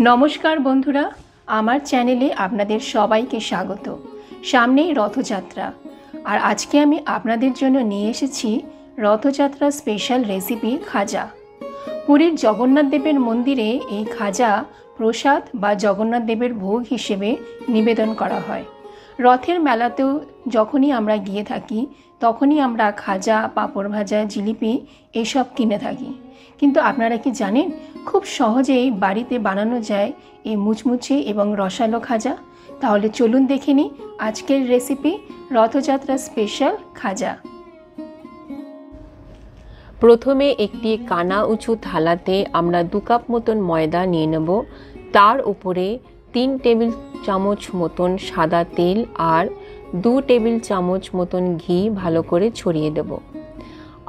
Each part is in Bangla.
নমস্কার বন্ধুরা, আমার চ্যানেলে আপনাদের সবাইকে স্বাগত। সামনেই রথযাত্রা, আর আজকে আমি আপনাদের জন্য নিয়ে এসেছি রথযাত্রা স্পেশাল রেসিপি খাজা। পুরীর জগন্নাথ দেবের মন্দিরে এই খাজা প্রসাদ বা জগন্নাথ দেবের ভোগ হিসেবে নিবেদন করা হয়। রথের মেলাতেও যখনই আমরা গিয়ে থাকি তখনই আমরা খাজা, পাঁপড় ভাজা, জিলিপি এইসব কিনে থাকি। কিন্তু আপনারা কি জানেন খুব সহজেই বাড়িতে বানানো যায় এই মুচমুচে এবং রসালো খাজা? তাহলে চলুন দেখে নিই আজকের রেসিপি রথযাত্রা স্পেশাল খাজা। প্রথমে একটি কানা উঁচু থালাতে আমরা 2 কাপ মতন ময়দা নিয়ে নেব। তার উপরে 3 টেবিল চামচ মতন সাদা তেল আর 2 টেবিল চামচ মতন ঘি ভালো করে ছড়িয়ে দেব।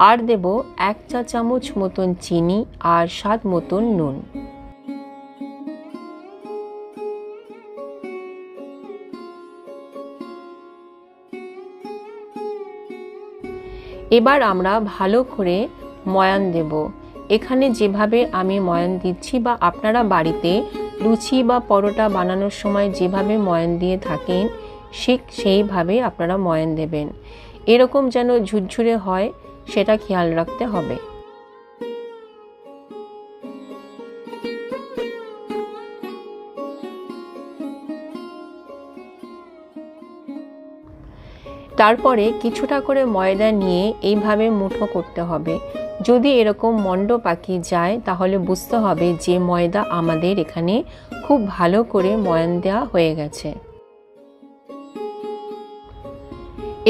আর দেব 1 চা চামচ মতন চিনি আর স্বাদ মতন নুন। এবার আমরা ভালো করে ময়ান দেব। এখানে যেভাবে আমি ময়ান দিচ্ছি বা আপনারা বাড়িতে লুচি বা পরোটা বানানোর সময় যেভাবে ময়ান দিয়ে থাকেন ঠিক সেইভাবে আপনারা ময়ান দেবেন। এরকম যেন ঝুরঝুরে হয় সেটা খেয়াল রাখতে হবে। তারপরে কিছুটা করে ময়দা নিয়ে এইভাবে মুঠো করতে হবে। যদি এরকম মন্ড পাকিয়ে যায় তাহলে বুঝতে হবে যে ময়দা আমাদের এখানে খুব ভালো করে ময়ান দেওয়া হয়ে গেছে।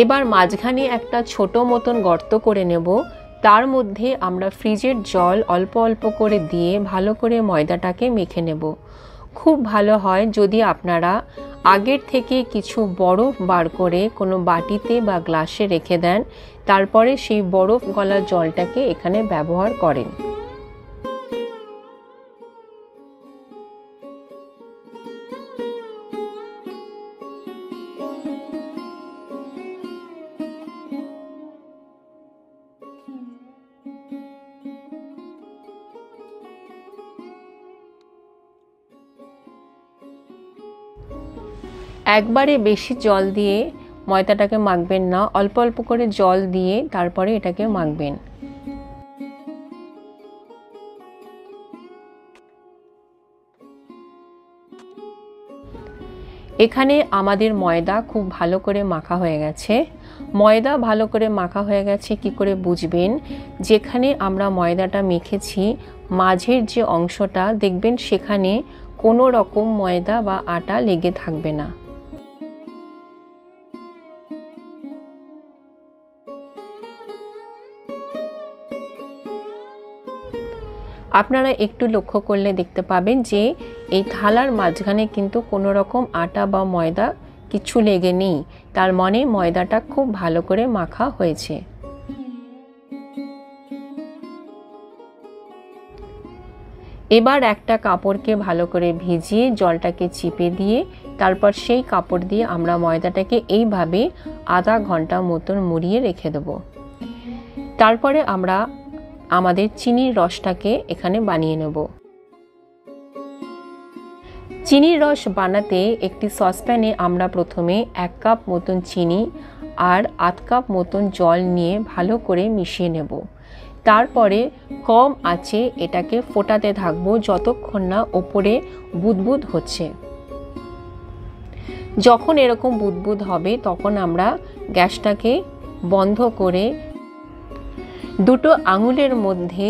এবার মাঝখানে একটা ছোট মতন গর্ত করে নেব। তার মধ্যে আমরা ফ্রিজের জল অল্প অল্প করে দিয়ে ভালো করে ময়দাটাকে মেখে নেব। খুব ভালো হয় যদি আপনারা আগের থেকে কিছু বরফ বার করে কোনো বাটিতে বা গ্লাসে রেখে দেন, তারপরে সেই বরফ গলা জলটাকে এখানে ব্যবহার করেন। একবারে বেশি জল দিয়ে ময়দাটাকে মাখবেন না, অল্প অল্প করে জল দিয়ে তারপরে এটাকে মাখবেন। এখানে আমাদের ময়দা খুব ভালো করে মাখা হয়ে গেছে। ময়দা ভালো করে মাখা হয়ে গেছে কি করে বুঝবেন? যেখানে আমরা ময়দাটা মেখেছি মাঝের যে অংশটা দেখবেন সেখানে কোনো রকম ময়দা বা আটা লেগে থাকবে না। আপনারা একটু লক্ষ্য করলে দেখতে পাবেন যে এই থালার মাঝখানে কিন্তু কোনো রকম আটা বা ময়দা কিছু লেগে নেই। তার মানে ময়দাটা খুব ভালো করে মাখা হয়েছে। এবার একটা কাপড়কে ভালো করে ভিজিয়ে জলটাকে চিপে দিয়ে তারপর সেই কাপড় দিয়ে আমরা ময়দাটাকে এইভাবে আধা ঘন্টা মতন মুড়িয়ে রেখে দেব। তারপরে আমরা আমাদের চিনির রসটাকে এখানে বানিয়ে নেব। চিনির রস বানাতে একটি সসপ্যানে আমরা প্রথমে 1 কাপ মতন চিনি আর 1/2 কাপ মতন জল নিয়ে ভালো করে মিশিয়ে নেব। তারপরে কম আঁচে এটাকে ফোটাতে থাকবো যতক্ষণ না ওপরে বুদবুদ হচ্ছে। যখন এরকম বুদবুদ হবে তখন আমরা গ্যাসটাকে বন্ধ করে দুটো আঙুলের মধ্যে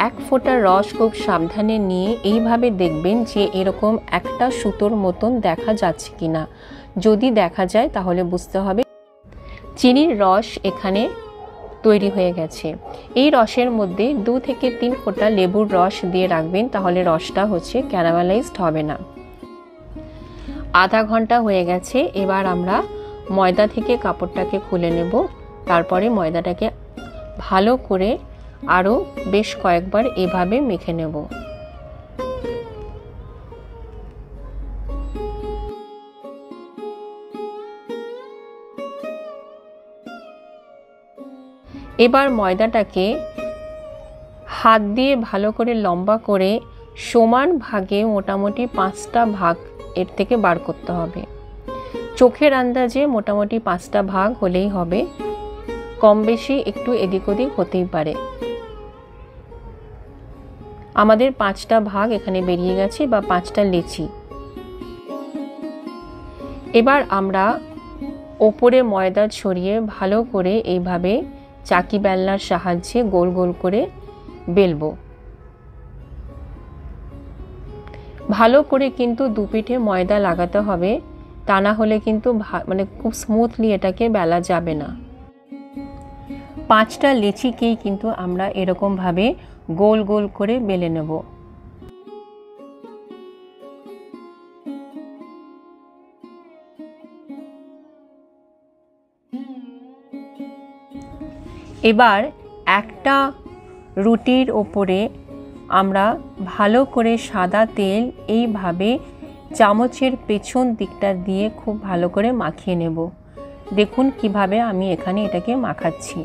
1 ফোঁটা রস খুব সাবধানে নিয়ে এইভাবে দেখবেন যে এরকম একটা সুতোর মতন দেখা যাচ্ছে কিনা। যদি দেখা যায় তাহলে বুঝতে হবে চিনির রস এখানে তৈরি হয়ে গেছে। এই রসের মধ্যে 2 থেকে 3 ফোঁটা লেবুর রস দিয়ে রাখবেন, তাহলে রসটা ক্যারামেলাইজড হবে না। আধা ঘন্টা হয়ে গেছে। এবার আমরা ময়দা থেকে কাপড়টাকে খুলে নেব। তারপরে ময়দাটাকে ভালো করে আরও বেশ কয়েকবার এভাবে মেখে নেব। এবার ময়দাটাকে হাত দিয়ে ভালো করে লম্বা করে সমান ভাগে মোটামুটি 5টা ভাগ এর থেকে বার করতে হবে। চোখের আন্দাজে মোটামুটি 5টা ভাগ হলেই হবে, কম বেশি একটু এদিক ওদিক হতেই পারে। আমাদের 5টা ভাগ এখানে বেরিয়ে গেছে বা 5টা লেচি। এবার আমরা ওপরে ময়দা ছড়িয়ে ভালো করে এইভাবে চাকি বেলনার সাহায্যে গোল গোল করে বেলবো। ভালো করে কিন্তু দুপিঠে ময়দা লাগাতে হবে, তা না হলে কিন্তু খুব স্মুথলি এটাকে বেলা যাবে না। 5টা লেচিকেই কিন্তু আমরা এরকম ভাবে গোল গোল করে বেলে নেব। এবার একটা রুটির ওপরে আমরা ভালো করে সাদা তেল এইভাবে চামচের পেছন দিকটা দিয়ে খুব ভালো করে মাখিয়ে নেব। দেখুন কিভাবে আমি এখানে এটাকে মাখাচ্ছি।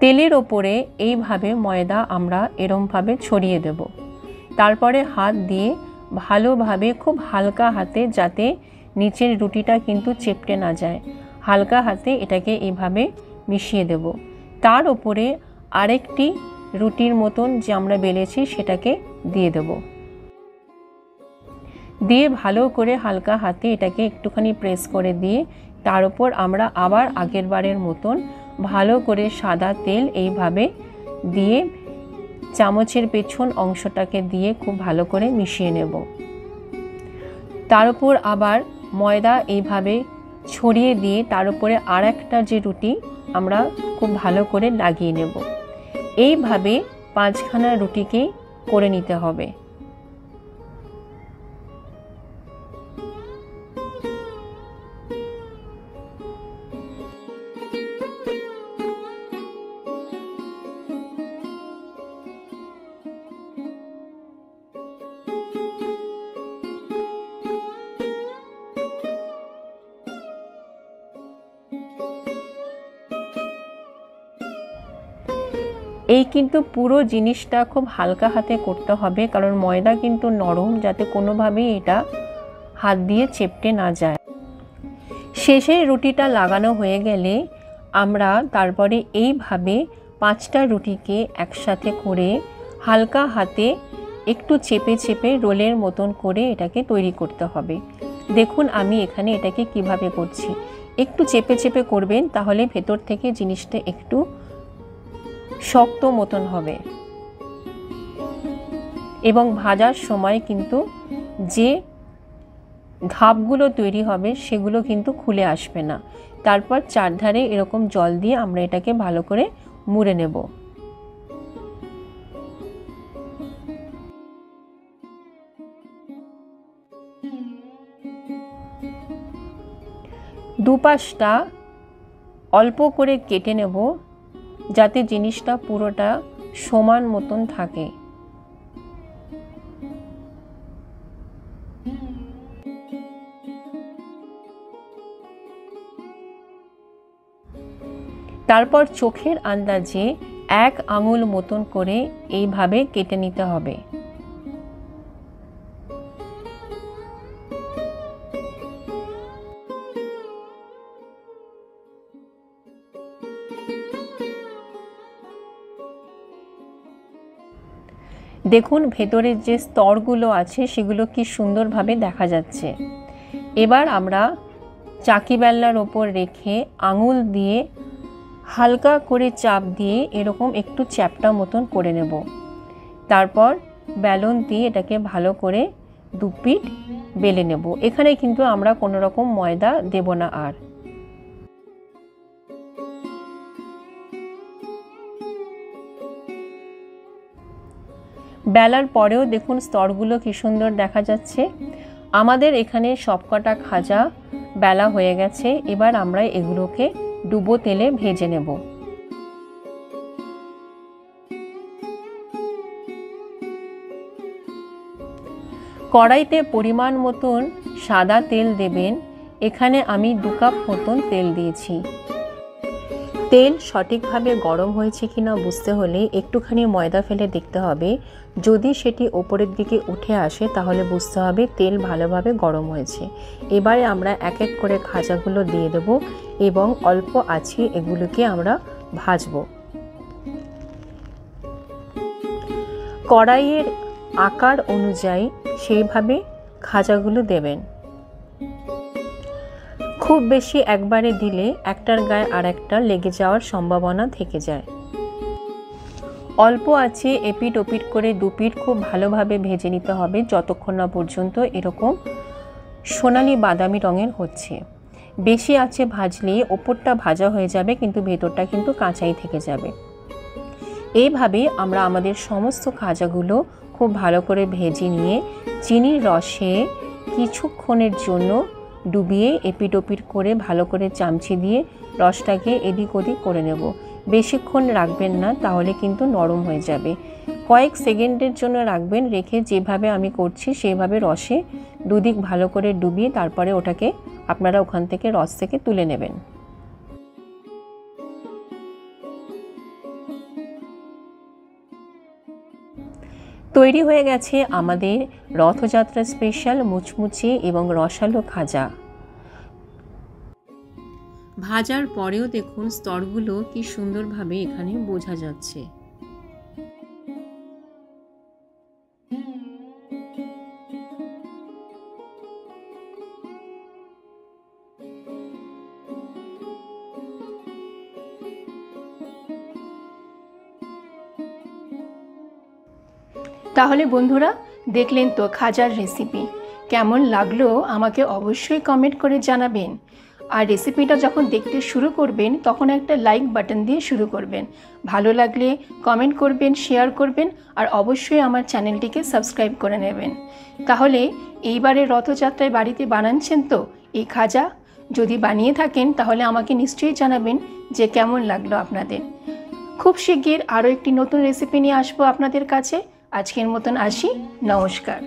তেলের ওপরে এইভাবে ময়দা আমরা এরমভাবে ছড়িয়ে দেব। তারপরে হাত দিয়ে ভালোভাবে খুব হালকা হাতে, যাতে নিচের রুটিটা কিন্তু চেপটে না যায়, হালকা হাতে এটাকে এইভাবে মিশিয়ে দেব। তার ওপরে আরেকটি রুটির মতন যে আমরা বেলেছি সেটাকে দিয়ে দেব। দিয়ে ভালো করে হালকা হাতে এটাকে একটুখানি প্রেস করে দিয়ে তার উপর আমরা আবার আগের বারের মতন ভালো করে সাদা তেল এইভাবে দিয়ে চামচের পেছন অংশটাকে দিয়ে খুব ভালো করে মিশিয়ে নেব। তার উপর আবার ময়দা এইভাবে ছড়িয়ে দিয়ে তার উপরে আর একটা যে রুটি আমরা খুব ভালো করে লাগিয়ে নেব। এইভাবে 5খানা রুটিকেই করে নিতে হবে। এই কিন্তু পুরো জিনিসটা খুব হালকা হাতে করতে হবে, কারণ ময়দা কিন্তু নরম, যাতে কোনোভাবেই এটা হাত দিয়ে চেপটে না যায়। শেষে রুটিটা লাগানো হয়ে গেলে আমরা তারপরে এইভাবে 5টা রুটিকে একসাথে করে হালকা হাতে একটু চেপে চেপে রোলের মতন করে এটাকে তৈরি করতে হবে। দেখুন আমি এখানে এটাকে কিভাবে করছি। একটু চেপে চেপে করবেন, তাহলে ভেতর থেকে জিনিসটা একটু শক্ত মতন হবে এবং ভাজার সময় কিন্তু যে ধাপগুলো তৈরি হবে সেগুলো কিন্তু খুলে আসবে না। তারপর চারধারে এরকম জল দিয়ে আমরা এটাকে ভালো করে মুড়ে নেব। দুপাশটা অল্প করে কেটে নেব, যাতে জিনিসটা পুরোটা সমান মতন থাকে। তারপর চোখের আন্দাজে 1 আঙুল মতন করে এইভাবে কেটে নিতে হবে। দেখুন ভেতরের যে স্তরগুলো আছে সেগুলো কি সুন্দরভাবে দেখা যাচ্ছে। এবার আমরা চাকি বেলনার ওপর রেখে আঙুল দিয়ে হালকা করে চাপ দিয়ে এরকম একটু চ্যাপ্টা মতন করে নেব। তারপর বেলন দিয়ে এটাকে ভালো করে দুপিঠ বেলে নেব। এখানে কিন্তু আমরা কোনো রকম ময়দা দেব না আর। বেলার পরেও দেখুন স্তরগুলো কি সুন্দর দেখা যাচ্ছে। আমাদের এখানে সবকটা খাজা বেলা হয়ে গেছে। এবার আমরা এগুলোকে ডুবো তেলে ভেজে নেব। কড়াইতে পরিমাণ মতন সাদা তেল দেবেন। এখানে আমি 2 কাপ মতন তেল দিয়েছি। তেল সঠিকভাবে গরম হয়েছে কিনা বুঝতে হলে একটুখানি ময়দা ফেলে দেখতে হবে। যদি সেটি ওপরের দিকে উঠে আসে তাহলে বুঝতে হবে তেল ভালোভাবে গরম হয়েছে। এবারে আমরা এক এক করে খাজাগুলো দিয়ে দেব এবং অল্প আঁচে এগুলোকে আমরা ভাজবো। কড়াইয়ের আকার অনুযায়ী সেইভাবে খাজাগুলো দেবেন। খুব বেশি একবারে দিলে একটার গায়ে আর একটা লেগে যাওয়ার সম্ভাবনা থেকে যায়। অল্প আঁচে এপিট ওপিট করে 2 পিঠ খুব ভালোভাবে ভেজে নিতে হবে যতক্ষণ না পর্যন্ত এরকম সোনালি বাদামি রঙের হচ্ছে। বেশি আঁচে ভাজলে ওপরটা ভাজা হয়ে যাবে কিন্তু ভেতরটা কিন্তু কাঁচাই থেকে যাবে। এইভাবে আমরা আমাদের সমস্ত খাজাগুলো খুব ভালো করে ভেজে নিয়ে চিনির রসে কিছুক্ষণের জন্য ডুবিয়ে এপিট ওপিট করে ভালো করে চামচি দিয়ে রসটাকে এদিক ওদিক করে নেব। বেশিক্ষণ রাখবেন না, তাহলে কিন্তু নরম হয়ে যাবে। কয়েক সেকেন্ডের জন্য রাখবেন, রেখে যেভাবে আমি করছি সেইভাবে রসে দুদিক ভালো করে ডুবিয়ে তারপরে ওটাকে আপনারা ওখান থেকে রস থেকে তুলে নেবেন। তৈরি হয়ে গেছে আমাদের রথযাত্রা স্পেশাল মুচমুচে এবং রসালো খাজা। ভাজার পরেও দেখুন স্তরগুলো কি সুন্দরভাবে এখানে বোঝা যাচ্ছে। তাহলে বন্ধুরা দেখলেন তো খাজার রেসিপি। কেমন লাগলো আমাকে অবশ্যই কমেন্ট করে জানাবেন। আর রেসিপিটা যখন দেখতে শুরু করবেন তখন একটা লাইক বাটন দিয়ে শুরু করবেন। ভালো লাগলে কমেন্ট করবেন, শেয়ার করবেন আর অবশ্যই আমার চ্যানেলটিকে সাবস্ক্রাইব করে নেবেন। তাহলে এইবারে রথযাত্রায় বাড়িতে বানাচ্ছেন তো এই খাজা? যদি বানিয়ে থাকেন তাহলে আমাকে নিশ্চয়ই জানাবেন যে কেমন লাগলো আপনাদের। খুব শিগগির আরও একটি নতুন রেসিপি নিয়ে আসবো আপনাদের কাছে। আজকের মতন আসি, নমস্কার।